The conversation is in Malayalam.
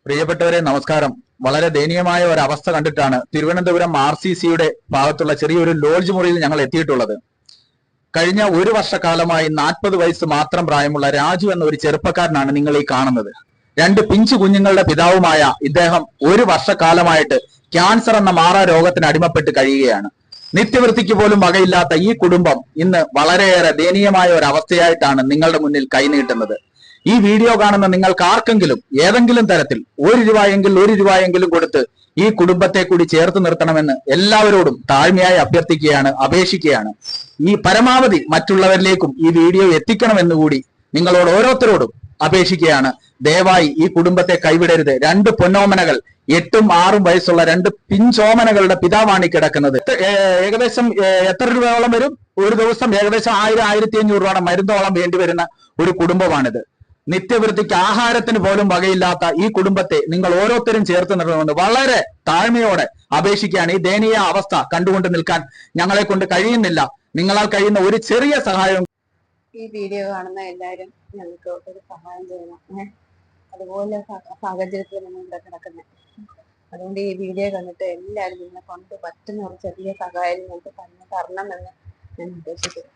പ്രിയപ്പെട്ടവരെ നമസ്കാരം. വളരെ ദയനീയമായ ഒരു അവസ്ഥ കണ്ടിട്ടാണ് തിരുവനന്തപുരം RCCയുടെ ഭാഗത്തുള്ള ചെറിയൊരു ലോഡ്ജ് മുറിയിൽ ഞങ്ങൾ എത്തിയിട്ടുള്ളത്. കഴിഞ്ഞ ഒരു വർഷക്കാലമായി 40 വയസ്സ് മാത്രം പ്രായമുള്ള രാജു എന്ന ഒരു ചെറുപ്പക്കാരനാണ് നിങ്ങൾ ഈ കാണുന്നത്. രണ്ട് പിഞ്ചു കുഞ്ഞുങ്ങളുടെ പിതാവുമായ ഇദ്ദേഹം ഒരു വർഷക്കാലമായിട്ട് ക്യാൻസർ എന്ന മാറാ രോഗത്തിന് അടിമപ്പെട്ട് കഴിയുകയാണ്. നിത്യവൃത്തിക്ക് പോലും വകയില്ലാത്ത ഈ കുടുംബം ഇന്ന് വളരെയേറെ ദയനീയമായ ഒരു അവസ്ഥയായിട്ടാണ് നിങ്ങളുടെ മുന്നിൽ കൈനീട്ടുന്നത്. ഈ വീഡിയോ കാണുന്ന നിങ്ങൾക്ക് ആർക്കെങ്കിലും ഏതെങ്കിലും തരത്തിൽ ഒരു രൂപയെങ്കിലും കൊടുത്ത് ഈ കുടുംബത്തെ കൂടി ചേർത്ത് നിർത്തണമെന്ന് എല്ലാവരോടും താഴ്മയായി അഭ്യർത്ഥിക്കുകയാണ്, അപേക്ഷിക്കുകയാണ്. ഈ പരമാവധി മറ്റുള്ളവരിലേക്കും ഈ വീഡിയോ എത്തിക്കണമെന്ന് കൂടി നിങ്ങളോട് ഓരോരുത്തരോടും അപേക്ഷിക്കുകയാണ്. ദയവായി ഈ കുടുംബത്തെ കൈവിടരുത്. രണ്ട് പൊന്നോമനകൾ, 8ഉം 6ഉം വയസ്സുള്ള രണ്ട് പിഞ്ചോമനകളുടെ പിതാവാണ് ഈ കിടക്കുന്നത്. ഏകദേശം എത്ര രൂപയോളം വരും? ഒരു ദിവസം ഏകദേശം 1000-1500 രൂപയുടെ മരുന്നോളം വേണ്ടി വരുന്ന ഒരു കുടുംബമാണിത്. നിത്യവൃത്തിക്ക് ആഹാരത്തിന് പോലും വകയില്ലാത്ത ഈ കുടുംബത്തെ നിങ്ങൾ ഓരോരുത്തരും ചേർത്ത് നിർത്തണമെന്ന് വളരെ താഴ്മയോടെ അപേക്ഷിക്കുകയാണ്. ഈ ദയനീയ അവസ്ഥ കണ്ടുകൊണ്ട് നിൽക്കാൻ ഞങ്ങളെ കൊണ്ട് കഴിയുന്നില്ല. നിങ്ങളാൽ കഴിയുന്ന ഒരു ചെറിയ സഹായം ഈ വീഡിയോ കാണുന്ന എല്ലാവരും ഞങ്ങൾക്ക് ഒരു സഹായം ചെയ്യണം. അതുപോലെ സാഹചര്യത്തിൽ നമ്മൾ ഇവിടെ കിടക്കുന്നത്. അതുകൊണ്ട് ഈ വീഡിയോ കണ്ടിട്ട് എല്ലാവരും നിങ്ങളെ കൊണ്ട് പറ്റുന്ന ഒരു ചെറിയ സഹായം ഞങ്ങൾക്ക് തരണമെന്ന് ഞാൻ ഉദ്ദേശിക്കുന്നു.